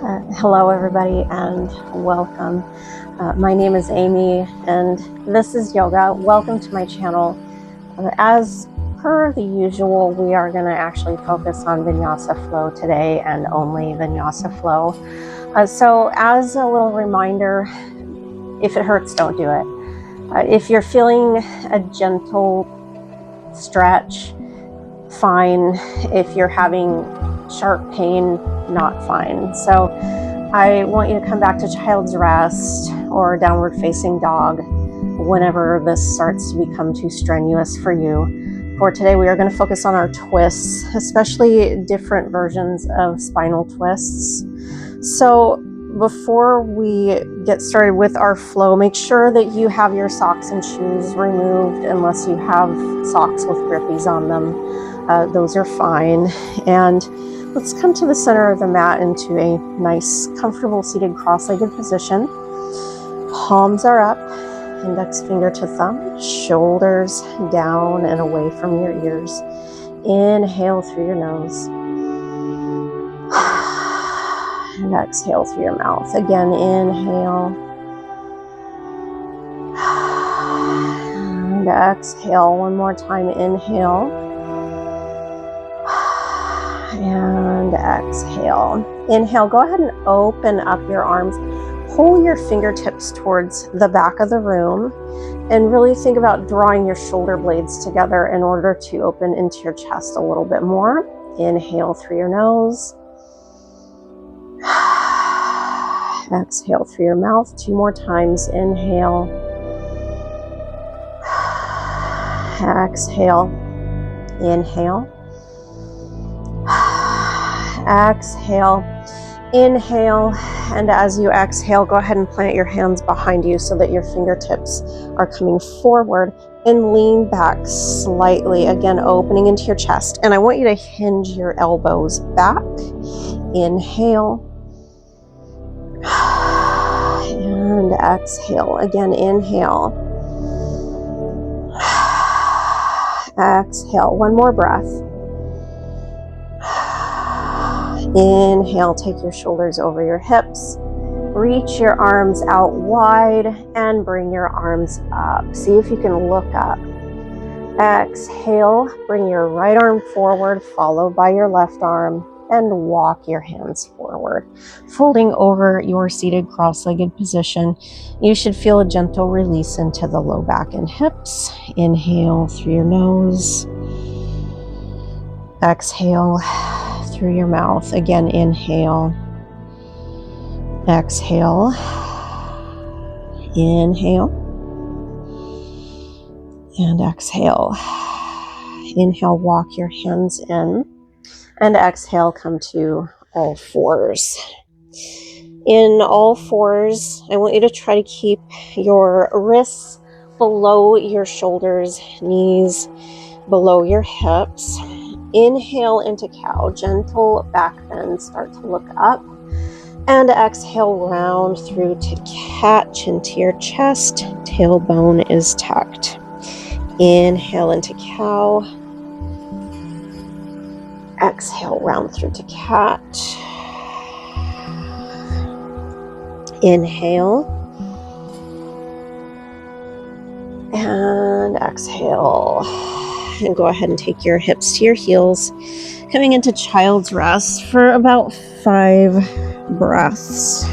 Hello, everybody, and welcome. My name is Amy, and this is yoga. Welcome to my channel. As per the usual, we are going to actually focus on Vinyasa flow today and only Vinyasa flow. So as a little reminder, if it hurts, don't do it. If you're feeling a gentle stretch, fine. If you're having sharp pain, not fine. So I want you to come back to child's rest or downward facing dog whenever this starts to become too strenuous for you. For today, we are going to focus on our twists, especially different versions of spinal twists. So before we get started with our flow, make sure that you have your socks and shoes removed unless you have socks with grippies on them. Those are fine. And let's come to the center of the mat into a nice, comfortable seated cross-legged position. Palms are up, index finger to thumb, shoulders down and away from your ears. Inhale through your nose. And exhale through your mouth. Again, inhale. And exhale one more time. Inhale. And exhale. Inhale, go ahead and open up your arms. Pull your fingertips towards the back of the room and really think about drawing your shoulder blades together in order to open into your chest a little bit more. Inhale through your nose. Exhale through your mouth 2 more times. Inhale. Exhale. Inhale. Exhale. Inhale. And as you exhale, go ahead and plant your hands behind you so that your fingertips are coming forward and lean back slightly. Again, opening into your chest. And I want you to hinge your elbows back. Inhale. And exhale. Again, inhale. Exhale. One more breath. Inhale, take your shoulders over your hips. Reach your arms out wide and bring your arms up. See if you can look up. Exhale, bring your right arm forward, followed by your left arm, and walk your hands forward. Folding over your seated cross-legged position, you should feel a gentle release into the low back and hips. Inhale through your nose. Exhale through your mouth. Again, inhale. Exhale. Inhale. And exhale. Inhale, walk your hands in. And exhale, come to all fours. In all fours, I want you to try to keep your wrists below your shoulders, knees below your hips. Inhale into cow, gentle back bend, start to look up. And exhale, round through to cat, chin to your chest, tailbone is tucked. Inhale into cow. Exhale, round through to cat. Inhale. And exhale. And go ahead and take your hips to your heels, coming into child's rest for about 5 breaths.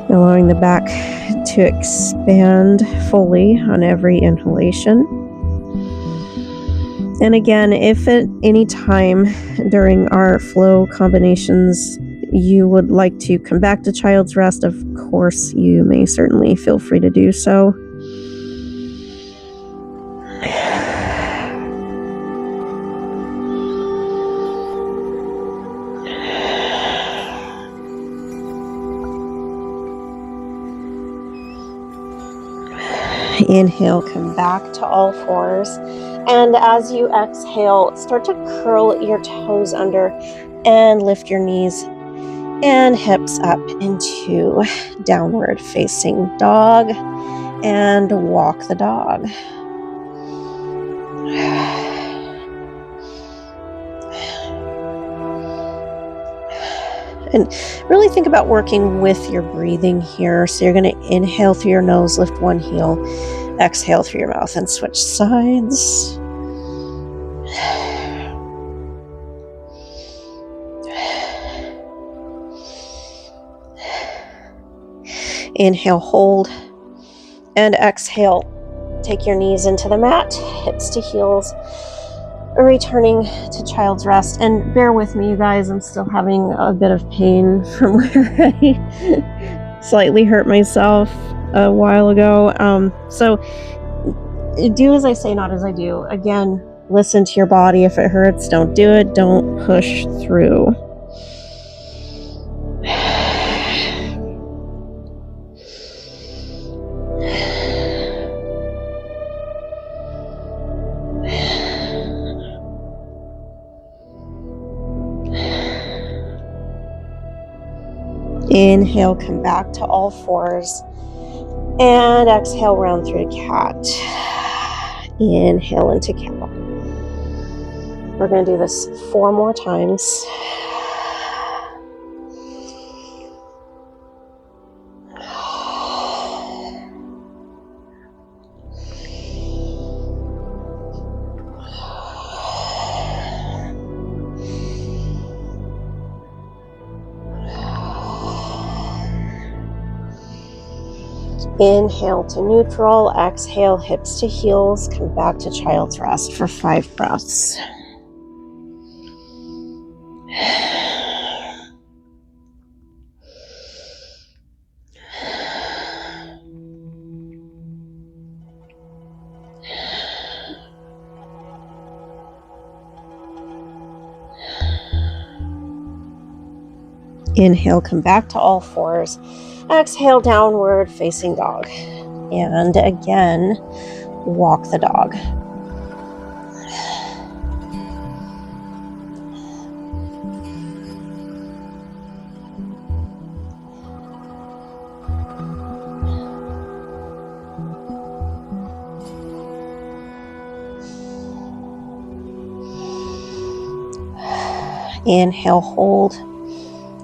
Allowing the back to expand fully on every inhalation. And again, if at any time during our flow combinations you would like to come back to child's rest, of course, you may certainly feel free to do so. Inhale, come back to all fours. And as you exhale, start to curl your toes under and lift your knees and hips up into downward facing dog and walk the dog. And really think about working with your breathing here. So you're going to inhale through your nose, lift one heel, exhale through your mouth, and switch sides. Inhale, hold, and exhale. Take your knees into the mat, hips to heels, returning to child's rest. And bear with me, you guys, I'm still having a bit of pain from where I slightly hurt myself a while ago. So do as I say, not as I do. Again, listen to your body. If it hurts, don't do it. Don't push through. Inhale, come back to all fours. And exhale, round through to cat. Inhale into cow. We're going to do this 4 more times. Inhale to neutral, exhale, hips to heels, come back to child's rest for 5 breaths. Inhale, come back to all fours. Exhale, downward facing dog. And again, walk the dog. Inhale, hold.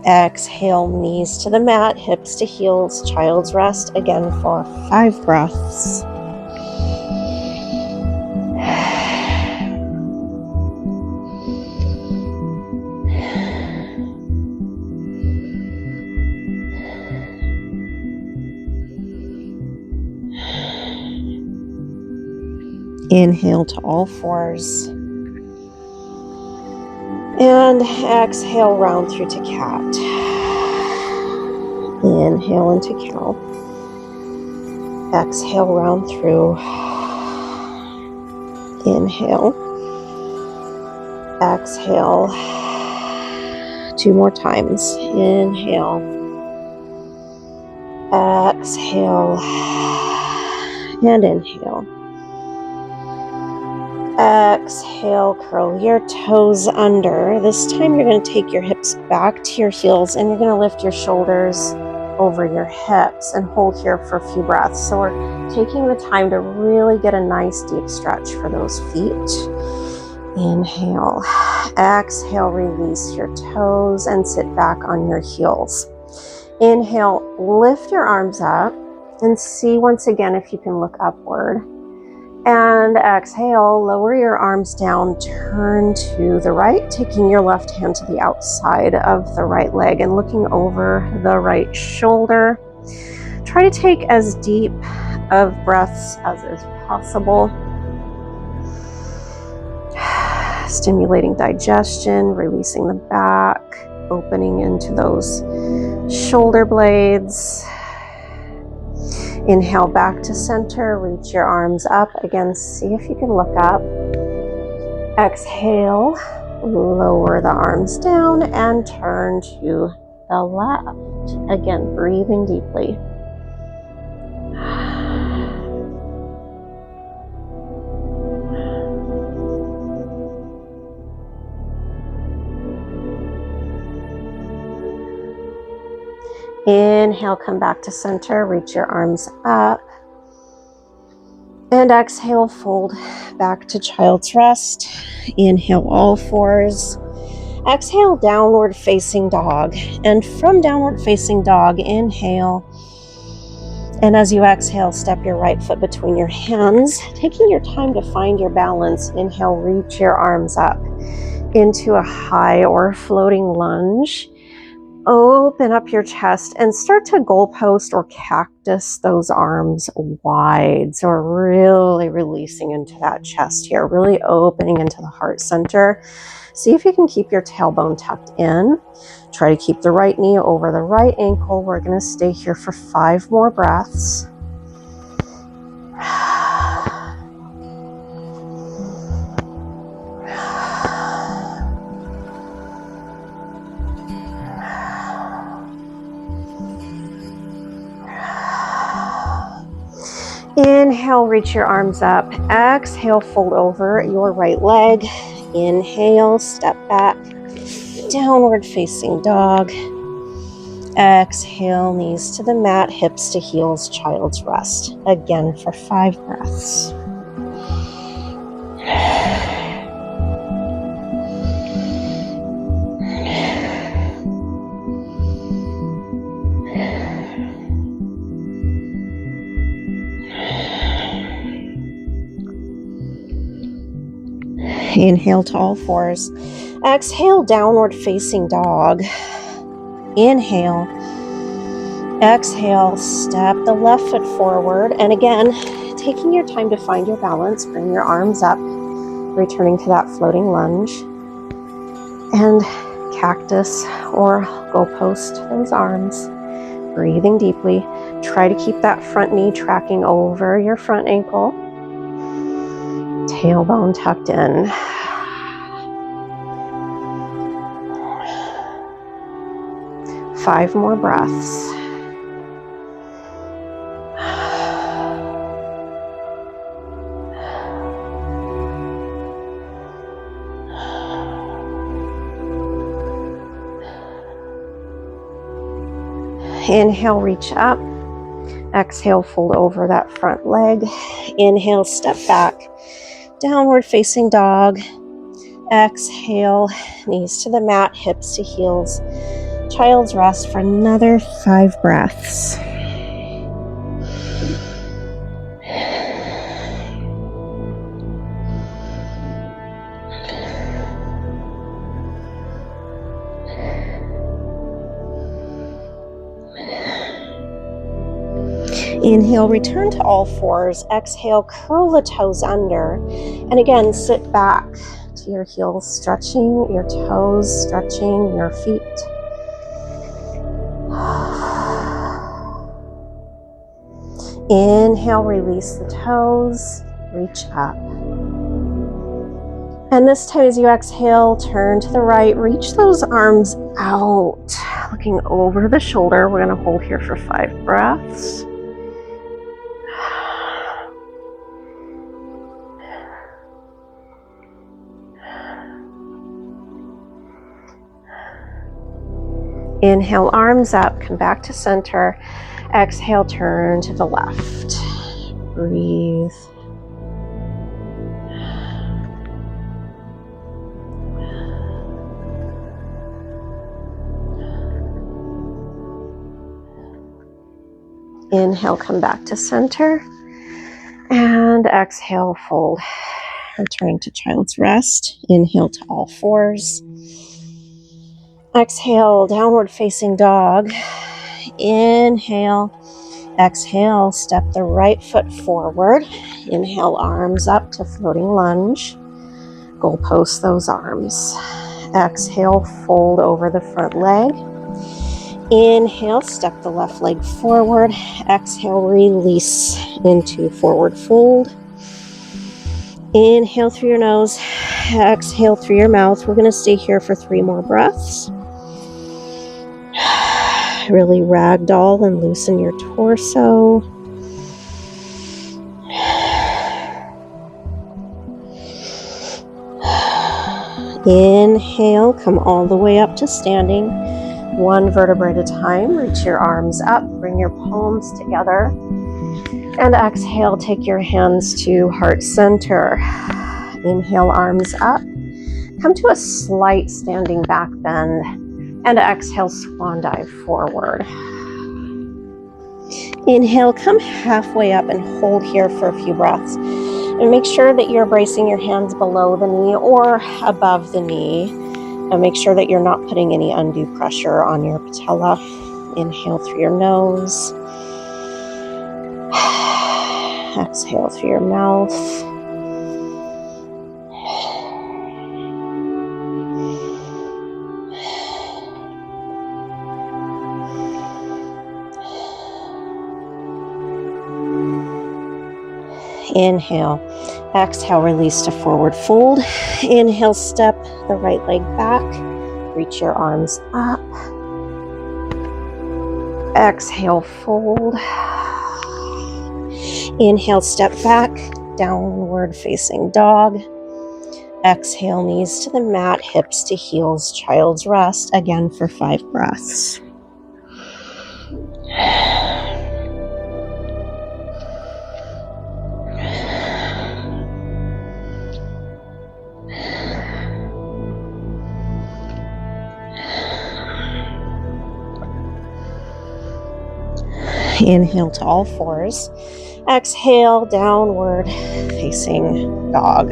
Exhale, knees to the mat, hips to heels, child's rest again for 5 breaths. Inhale to all fours. And exhale, round through to cat. Inhale into cow. Exhale, round through. Inhale. Exhale. 2 more times. Inhale. Exhale. And inhale. Exhale, curl your toes under. This time you're going to take your hips back to your heels and you're going to lift your shoulders over your hips and hold here for a few breaths. So we're taking the time to really get a nice deep stretch for those feet. Inhale. Exhale, release your toes and sit back on your heels. Inhale, lift your arms up and see once again if you can look upward. And exhale, lower your arms down, turn to the right, taking your left hand to the outside of the right leg and looking over the right shoulder. Try to take as deep of breaths as is possible. Stimulating digestion, releasing the back, opening into those shoulder blades. Inhale back to center, reach your arms up. Again, see if you can look up. Exhale, lower the arms down and turn to the left. Again, breathing deeply. Inhale, come back to center, reach your arms up. And exhale, fold back to child's rest. Inhale, all fours. Exhale, downward facing dog. And from downward facing dog, inhale. And as you exhale, step your right foot between your hands, taking your time to find your balance. Inhale, reach your arms up into a high or floating lunge. Open up your chest and start to goalpost or cactus those arms wide. So we're really releasing into that chest here, really opening into the heart center. See if you can keep your tailbone tucked in. Try to keep the right knee over the right ankle. We're going to stay here for 5 more breaths. Inhale, reach your arms up. Exhale, fold over your right leg. Inhale, step back. Downward facing dog. Exhale, knees to the mat, hips to heels, child's rest. Again for 5 breaths. Inhale to all fours. Exhale, downward facing dog. Inhale. Exhale, step the left foot forward. And again, taking your time to find your balance, bring your arms up, returning to that floating lunge. And cactus or goalpost those arms. Breathing deeply. Try to keep that front knee tracking over your front ankle. Tailbone tucked in. Five more breaths. Inhale, reach up. Exhale, fold over that front leg. Inhale, step back. Downward facing dog. Exhale, knees to the mat, hips to heels. Child's rest for another 5 breaths. Inhale, return to all fours. Exhale, curl the toes under. And again, sit back to your heels, stretching your toes, stretching your feet. Inhale, release the toes, reach up. And this time as you exhale, turn to the right, reach those arms out, looking over the shoulder. We're going to hold here for 5 breaths. Inhale, arms up, come back to center. Exhale, turn to the left. Breathe. Inhale, come back to center. And exhale, fold. Returning to child's rest. Inhale to all fours. Exhale, downward facing dog. Inhale. Exhale, step the right foot forward. Inhale, arms up to floating lunge. Goalpost those arms. Exhale, fold over the front leg. Inhale, step the left leg forward. Exhale, release into forward fold. Inhale through your nose. Exhale through your mouth. We're going to stay here for 3 more breaths. Really ragdoll and loosen your torso. Inhale, come all the way up to standing. 1 vertebrae at a time. Reach your arms up, bring your palms together. And exhale, take your hands to heart center. Inhale, arms up. Come to a slight standing back bend and exhale, swan dive forward. Inhale, come halfway up and hold here for a few breaths. And make sure that you're bracing your hands below the knee or above the knee. And make sure that you're not putting any undue pressure on your patella. Inhale through your nose. Exhale through your mouth. Inhale, exhale, release to forward fold. Inhale, step the right leg back, reach your arms up. Exhale, fold. Inhale, step back, downward facing dog. Exhale, knees to the mat, hips to heels, child's rest, again for 5 breaths. Inhale to all fours. Exhale, downward facing dog.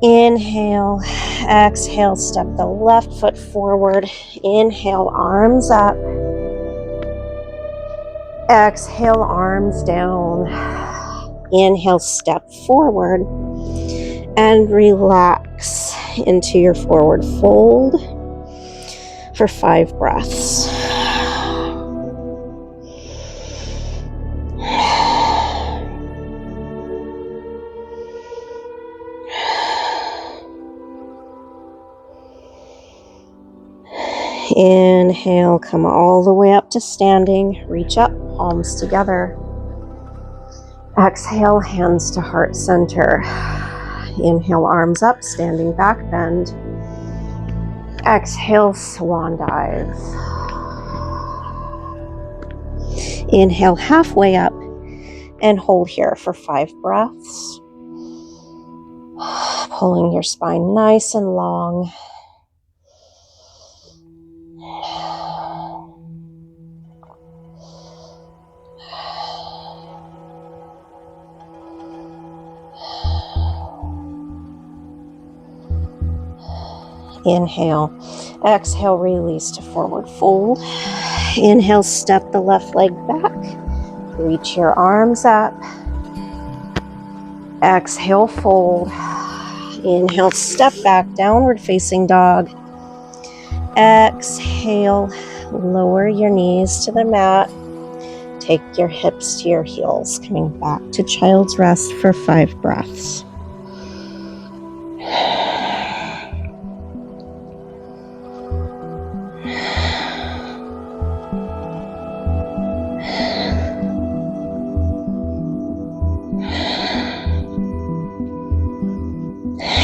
Inhale, exhale, step the left foot forward. Inhale, arms up. Exhale, arms down. Inhale, step forward and relax into your forward fold for 5 breaths. Inhale, come all the way up to standing. Reach up, palms together. Exhale, hands to heart center. Inhale, arms up, standing back bend. Exhale, swan dive. Inhale, halfway up and hold here for 5 breaths. Pulling your spine nice and long. Inhale, exhale, release to forward fold. Inhale, step the left leg back. Reach your arms up. Exhale, fold. Inhale, step back, downward facing dog. Exhale, lower your knees to the mat. Take your hips to your heels, coming back to child's rest for 5 breaths.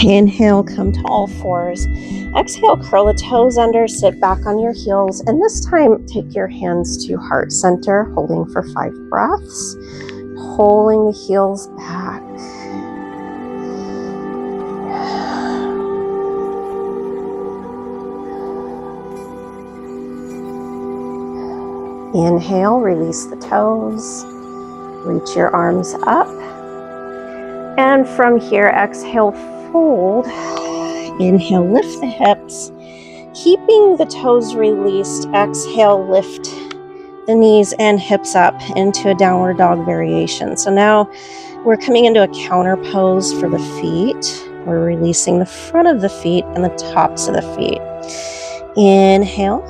Inhale, come to all fours. Exhale, curl the toes under, sit back on your heels, and this time take your hands to heart center, holding for 5 breaths, pulling the heels back. Inhale, release the toes, reach your arms up, and from here, exhale, fold. Inhale, lift the hips, keeping the toes released. Exhale, lift the knees and hips up into a downward dog variation. So now we're coming into a counter pose for the feet. We're releasing the front of the feet and the tops of the feet. Inhale,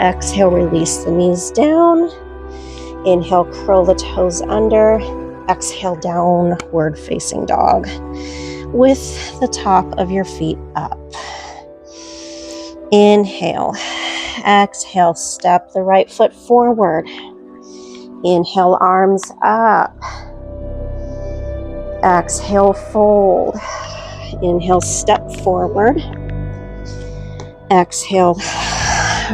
exhale, release the knees down. Inhale, curl the toes under. Exhale, downward facing dog with the top of your feet up. Inhale, exhale, step the right foot forward. Inhale, arms up. Exhale, fold. Inhale, step forward. Exhale,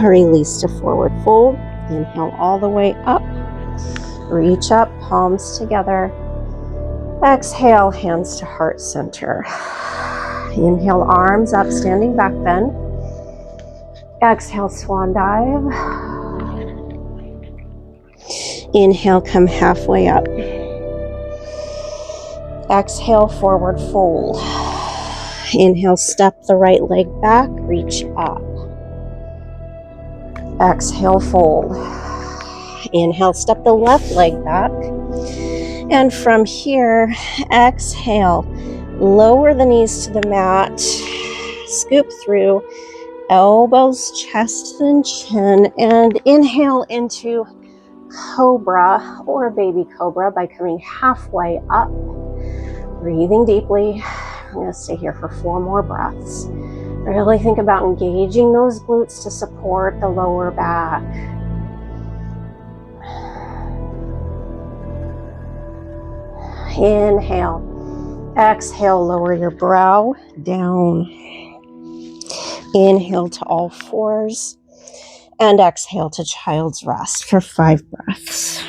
release to forward fold. Inhale all the way up. Reach up, palms together. Exhale, hands to heart center. Inhale, arms up, standing back bend. Exhale, swan dive. Inhale, come halfway up. Exhale, forward fold. Inhale, step the right leg back, reach up. Exhale, fold. Inhale, step the left leg back. And from here, exhale, lower the knees to the mat, scoop through, elbows, chest, and chin, and inhale into cobra or baby cobra by coming halfway up. Breathing deeply. I'm going to stay here for 4 more breaths. Really think about engaging those glutes to support the lower back. Inhale. Exhale, lower your brow down. Inhale to all fours. And exhale to child's rest for 5 breaths.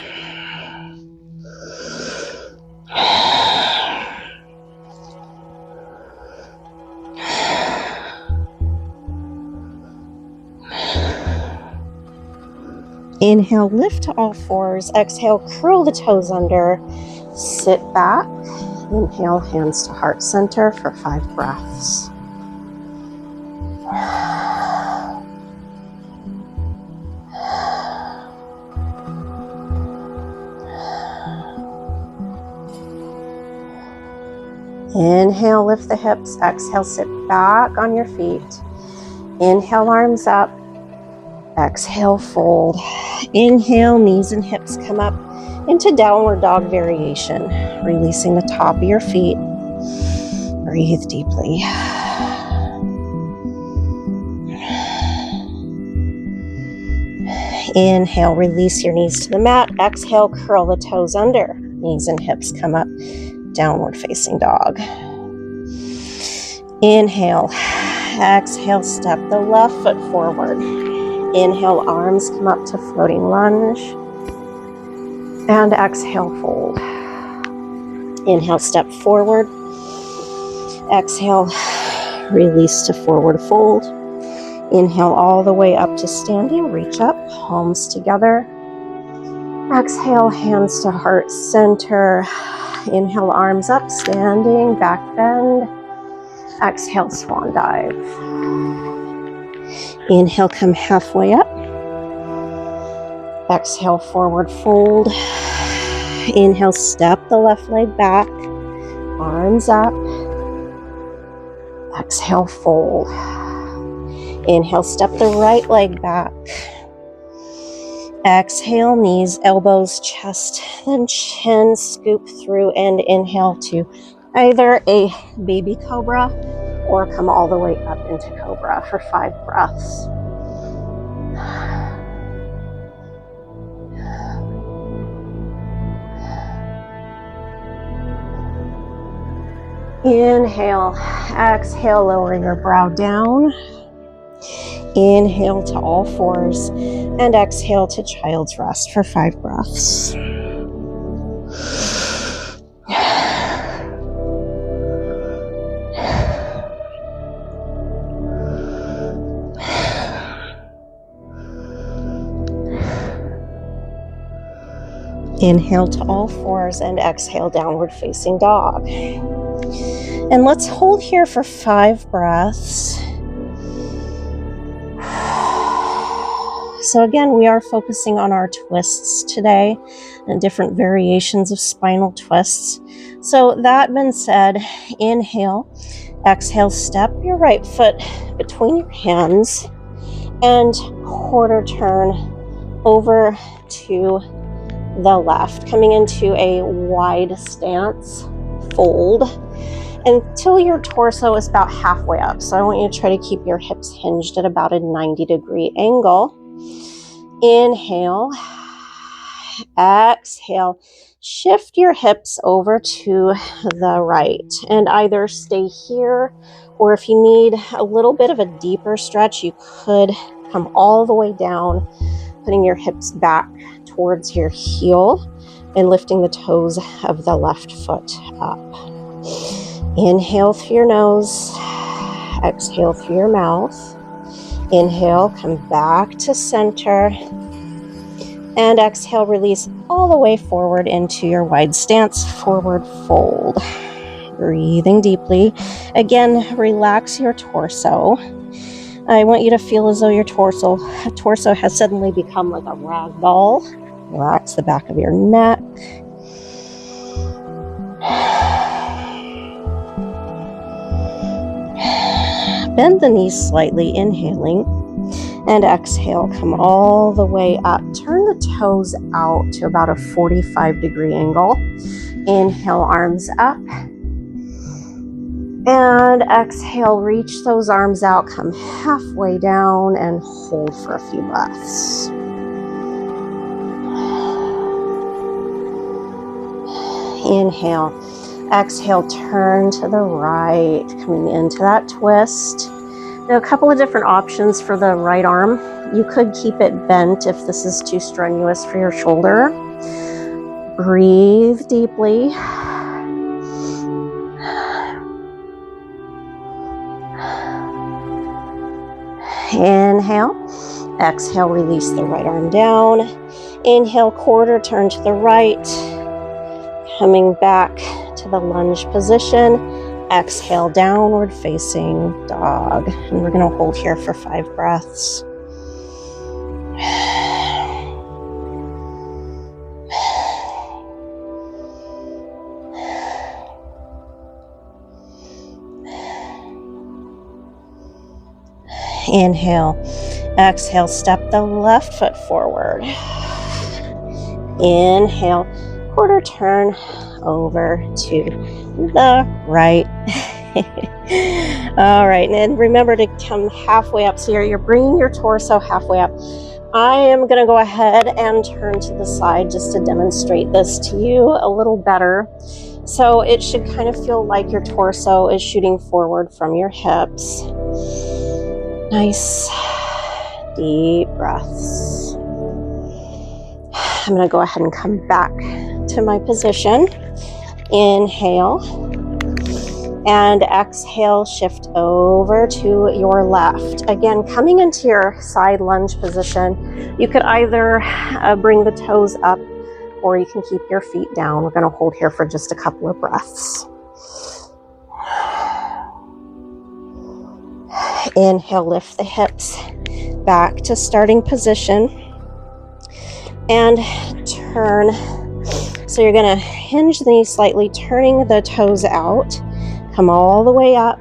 Inhale, lift to all fours. Exhale, curl the toes under. Sit back. Inhale, hands to heart center for 5 breaths. Inhale, lift the hips. Exhale, sit back on your feet. Inhale, arms up. Exhale, fold. Inhale, knees and hips come up into downward dog variation, releasing the top of your feet. Breathe deeply. Inhale, release your knees to the mat. Exhale, curl the toes under. Knees and hips come up, downward facing dog. Inhale. Exhale, step the left foot forward. Inhale, arms come up to floating lunge. And exhale, fold. Inhale, step forward. Exhale, release to forward fold. Inhale all the way up to standing. Reach up, palms together. Exhale, hands to heart center. Inhale, arms up, standing, back bend. Exhale, swan dive. Inhale, come halfway up. Exhale, forward fold. Inhale, step the left leg back. Arms up. Exhale, fold. Inhale, step the right leg back. Exhale, knees, elbows, chest, then chin, scoop through and inhale to either a baby cobra or come all the way up into cobra for 5 breaths. Inhale, exhale, lower your brow down. Inhale to all fours and exhale to child's rest for 5 breaths. Inhale to all fours and exhale, downward facing dog. And let's hold here for 5 breaths. So again, we are focusing on our twists today and different variations of spinal twists. So that being said, inhale, exhale, step your right foot between your hands and quarter turn over to the left, coming into a wide stance, fold, until your torso is about halfway up. So I want you to try to keep your hips hinged at about a 90-degree angle. Inhale, exhale, shift your hips over to the right and either stay here, or if you need a little bit of a deeper stretch, you could come all the way down, putting your hips back towards your heel and lifting the toes of the left foot up. Inhale through your nose. exhale through your mouth. Inhale, come back to center. And exhale, release all the way forward into your wide stance, forward fold. Breathing deeply. Again, relax your torso. I want you to feel as though your torso has suddenly become like a rag ball. Relax the back of your neck. Bend the knees slightly, inhaling. And exhale, come all the way up. Turn the toes out to about a 45-degree angle. Inhale, arms up. And exhale, reach those arms out, come halfway down and hold for a few breaths. Inhale. Exhale, turn to the right, coming into that twist. There are a couple of different options for the right arm. You could keep it bent if this is too strenuous for your shoulder. Breathe deeply. Inhale. Exhale, release the right arm down. Inhale, quarter turn to the right. Coming back to the lunge position. Exhale, downward facing dog. And we're going to hold here for 5 breaths. Inhale. Exhale, step the left foot forward. Inhale, quarter turn over to the right. All right, and remember to come halfway up. So you're bringing your torso halfway up. I am going to go ahead and turn to the side just to demonstrate this to you a little better. So it should kind of feel like your torso is shooting forward from your hips. Nice deep breaths. I'm going to go ahead and come back to my position. Inhale and exhale, shift over to your left. Again, coming into your side lunge position, you could either bring the toes up or you can keep your feet down. We're going to hold here for just a couple of breaths. Inhale, lift the hips back to starting position and turn. So you're going to hinge the knees slightly, turning the toes out. Come all the way up.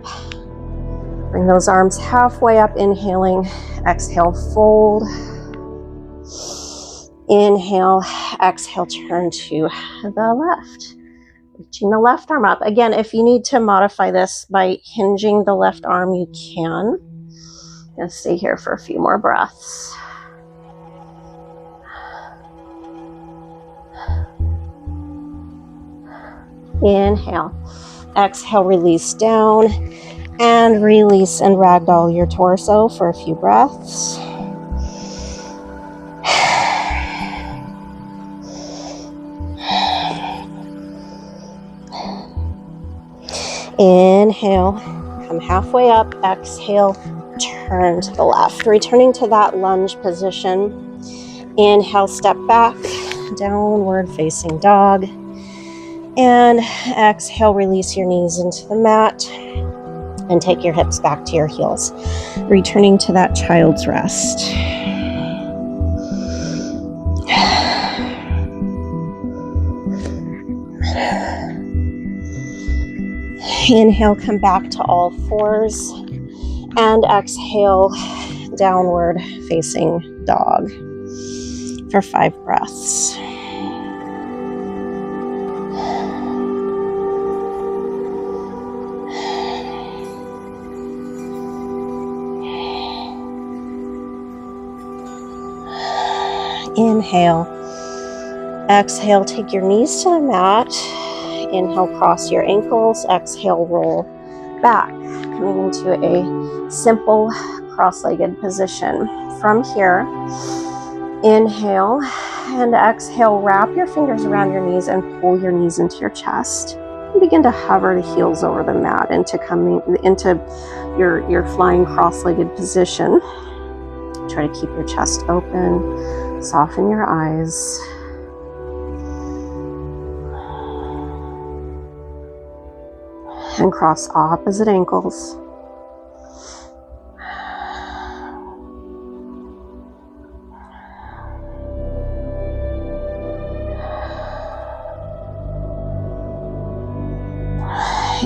Bring those arms halfway up, inhaling. Exhale, fold. Inhale, exhale, turn to the left. Reaching the left arm up. Again, if you need to modify this by hinging the left arm, you can. I'm going to stay here for a few more breaths. Inhale. Exhale, release down. And release and ragdoll your torso for a few breaths. Inhale, come halfway up, exhale, turn to the left, returning to that lunge position. Inhale, step back, downward facing dog. And exhale, release your knees into the mat and take your hips back to your heels, returning to that child's rest. Inhale, come back to all fours, and exhale, downward facing dog for 5 breaths. Inhale, exhale, take your knees to the mat. Inhale, cross your ankles. Exhale, roll back, coming into a simple cross-legged position. From here, inhale and exhale, wrap your fingers around your knees and pull your knees into your chest. Begin to hover the heels over the mat into your flying cross-legged position. Try to keep your chest open, soften your eyes. And cross opposite ankles.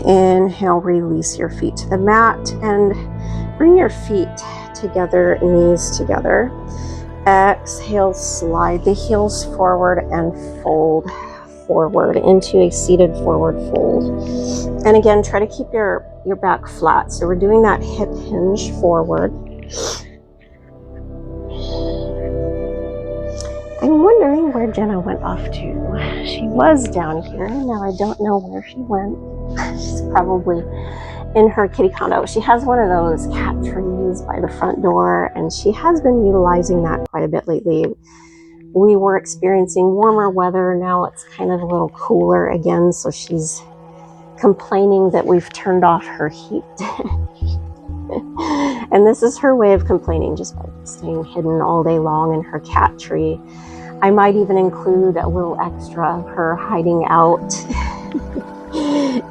Inhale, release your feet to the mat and bring your feet together, knees together. Exhale, slide the heels forward and fold forward into a seated forward fold. And again, try to keep your back flat. So we're doing that hip hinge forward. I'm wondering where Jenna went off to. She was down here. Now I don't know where she went. She's probably in her kitty condo. She has one of those cat trees by the front door, and she has been utilizing that quite a bit lately. We were experiencing warmer weather. Now it's kind of a little cooler again, so she's complaining that we've turned off her heat. And this is her way of complaining, just by staying hidden all day long in her cat tree. I might even include a little extra of her hiding out.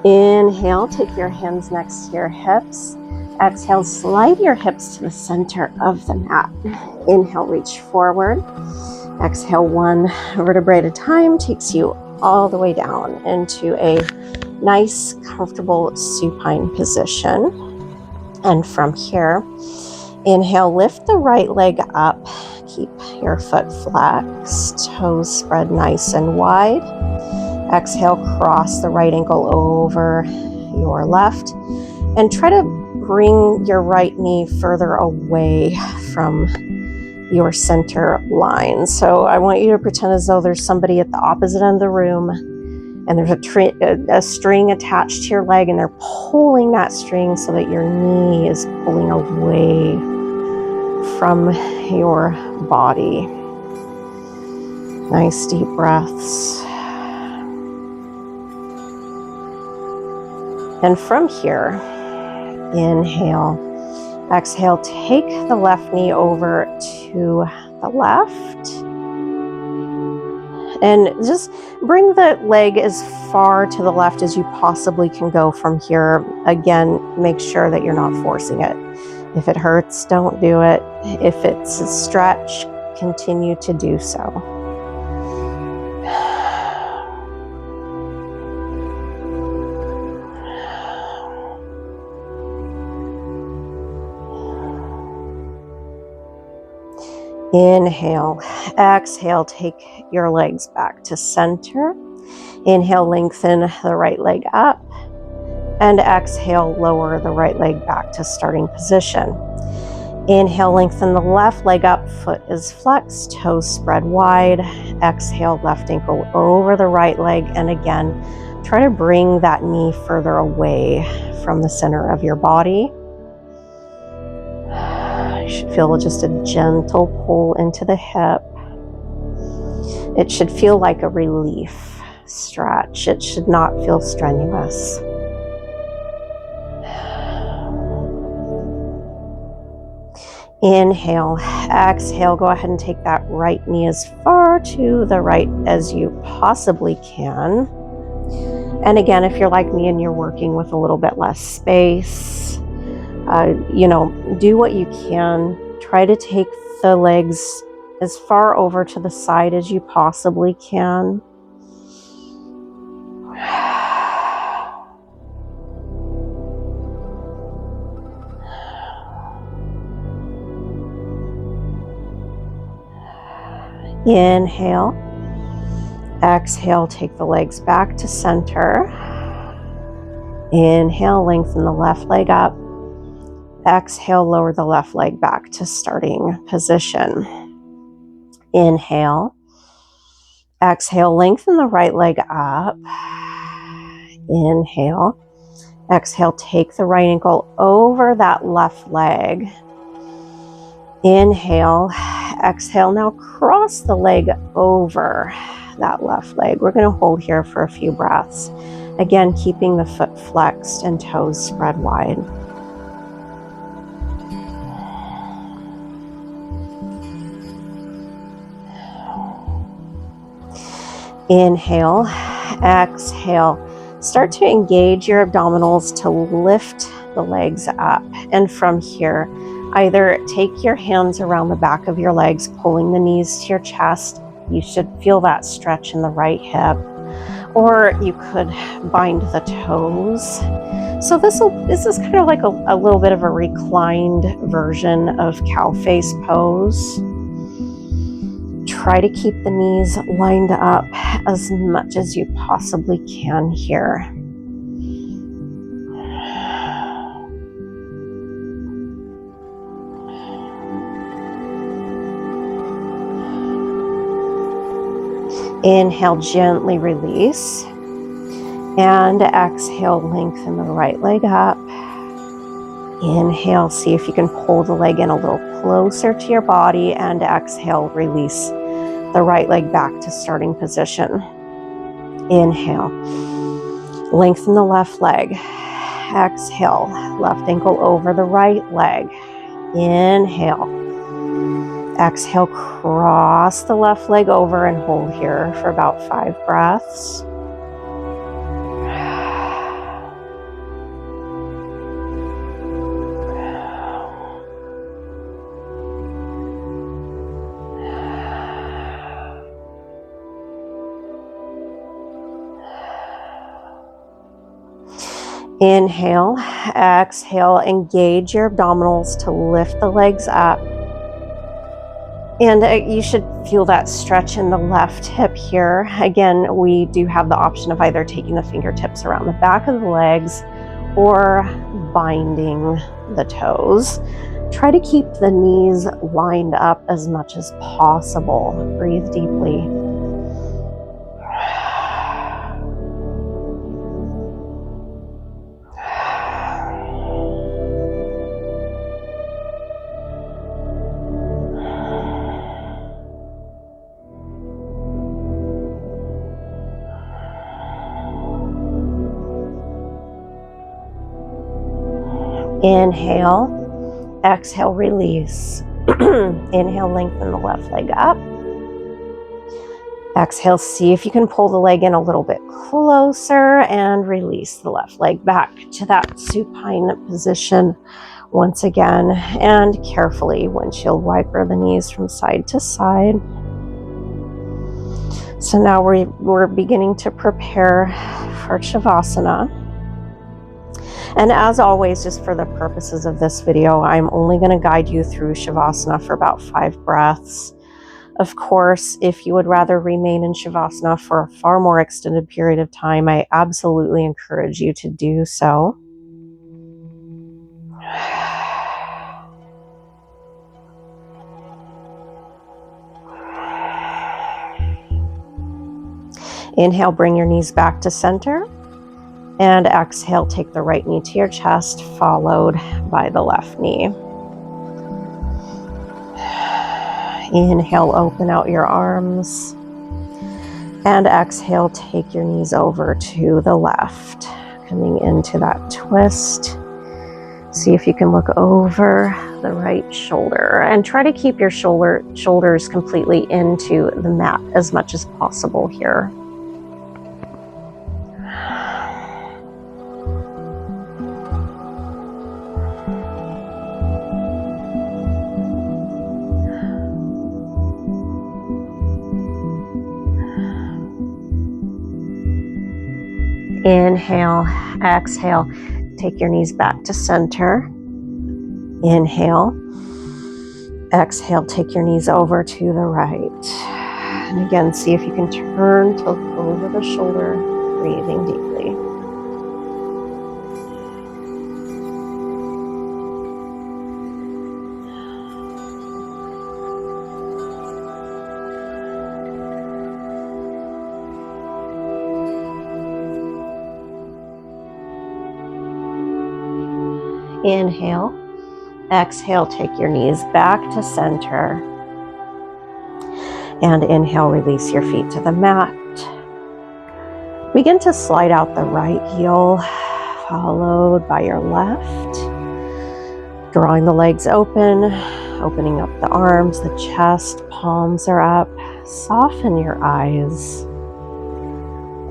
Inhale, take your hands next to your hips. Exhale, slide your hips to the center of the mat. Inhale, reach forward. Exhale, one vertebrae at a time takes you all the way down into a nice, comfortable supine position. And from here, inhale, lift the right leg up. Keep your foot flexed, toes spread nice and wide. Exhale, cross the right ankle over your left. And try to bring your right knee further away from your center line. So I want you to pretend as though there's somebody at the opposite end of the room, and there's a string attached to your leg, and they're pulling that string so that your knee is pulling away from your body. Nice deep breaths. And from here, inhale, exhale, take the left knee over to the left. And just bring the leg as far to the left as you possibly can go from here. Again, make sure that you're not forcing it. If it hurts, don't do it. If it's a stretch, continue to do so. Inhale, exhale, take your legs back to center. Inhale, lengthen the right leg up. And exhale, lower the right leg back to starting position. Inhale, lengthen the left leg up, foot is flexed, toes spread wide. Exhale, left ankle over the right leg. And again, try to bring that knee further away from the center of your body. You should feel just a gentle pull into the hip. It should feel like a relief stretch. It should not feel strenuous. Inhale, exhale, go ahead and take that right knee as far to the right as you possibly can. And again, if you're like me and you're working with a little bit less space, do what you can. Try to take the legs as far over to the side as you possibly can. Inhale, exhale, take the legs back to center. Inhale, lengthen the left leg up. Exhale, lower the left leg back to starting position. Inhale, exhale, lengthen the right leg up. Inhale, exhale, take the right ankle over that left leg. Inhale, exhale, now cross the leg over that left leg. We're going to hold here for a few breaths. Again, keeping the foot flexed and toes spread wide. Inhale, exhale. Start to engage your abdominals to lift the legs up. And from here, either take your hands around the back of your legs, pulling the knees to your chest. You should feel that stretch in the right hip. Or you could bind the toes. So this is kind of like a little bit of a reclined version of cow face pose. Try to keep the knees lined up as much as you possibly can here. Inhale, gently release. And exhale, lengthen the right leg up. Inhale, see if you can pull the leg in a little closer to your body. And exhale, release the right leg back to starting position. Inhale, lengthen the left leg. Exhale, left ankle over the right leg. Inhale. Exhale, cross the left leg over and hold here for about 5 breaths. Inhale, exhale, engage your abdominals to lift the legs up. And you should feel that stretch in the left hip here. Again, we do have the option of either taking the fingertips around the back of the legs or binding the toes. Try to keep the knees lined up as much as possible. Breathe deeply. Inhale, exhale, release. Inhale, lengthen the left leg up. Exhale, see if you can pull the leg in a little bit closer and release the left leg back to that supine position once again. And carefully windshield wiper the knees from side to side. So now we're beginning to prepare for Shavasana. And as always, just for the purposes of this video, I'm only going to guide you through Shavasana for about 5 breaths. Of course, if you would rather remain in Shavasana for a far more extended period of time, I absolutely encourage you to do so. Inhale, bring your knees back to center. And exhale, take the right knee to your chest, followed by the left knee. Inhale, open out your arms. And exhale, take your knees over to the left, coming into that twist. See if you can look over the right shoulder and try to keep your shoulders completely into the mat as much as possible here. Inhale, exhale, take your knees back to center. Inhale, exhale, take your knees over to the right. And again, see if you can turn to look over the shoulder, breathing deeply. Inhale, exhale, take your knees back to center. And inhale, release your feet to the mat. Begin to slide out the right heel, followed by your left. Drawing the legs open, opening up the arms, the chest, palms are up. Soften your eyes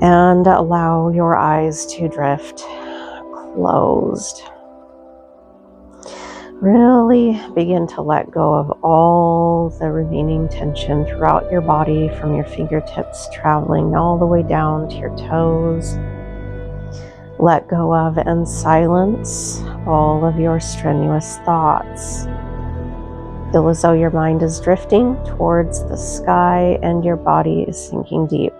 and allow your eyes to drift closed. Really begin to let go of all the remaining tension throughout your body, from your fingertips traveling all the way down to your toes. Let go of and silence all of your strenuous thoughts. Feel as though your mind is drifting towards the sky and your body is sinking deep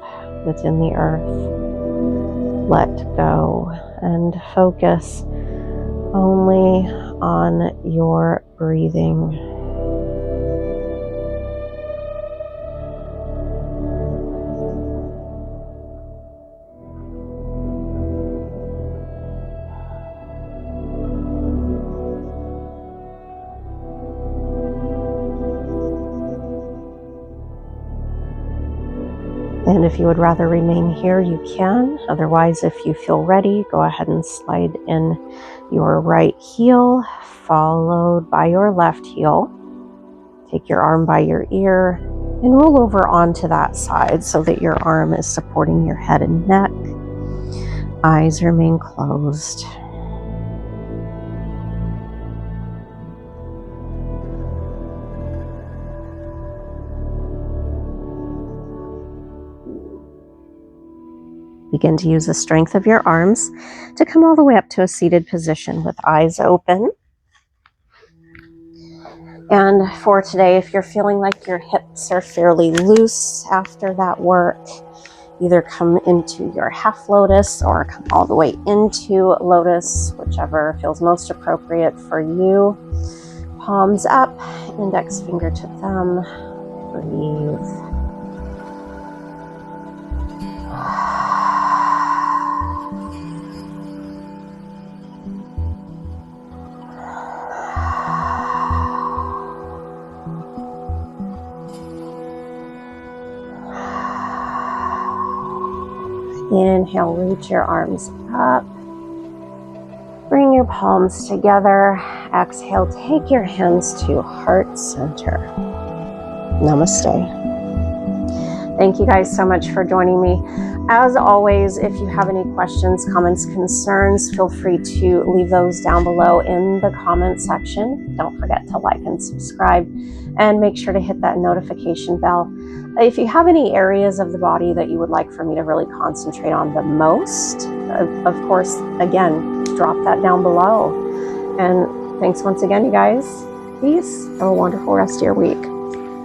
within the earth. Let go and focus only on your breathing. And if you would rather remain here, you can. Otherwise, if you feel ready, go ahead and slide in your right heel, followed by your left heel. Take your arm by your ear and roll over onto that side so that your arm is supporting your head and neck. Eyes remain closed. Begin to use the strength of your arms to come all the way up to a seated position with eyes open. And for today, if you're feeling like your hips are fairly loose after that work, either come into your half lotus or come all the way into lotus, whichever feels most appropriate for you. Palms up, index finger to thumb. Breathe. Inhale, reach your arms up. Bring your palms together. Exhale, take your hands to heart center. Namaste. Thank you guys so much for joining me. As always, if you have any questions, comments, concerns, feel free to leave those down below in the comment section. Don't forget to like and subscribe, and make sure to hit that notification bell. If you have any areas of the body that you would like for me to really concentrate on the most, of course, again, drop that down below. And thanks once again, you guys. Peace. Have a wonderful rest of your week.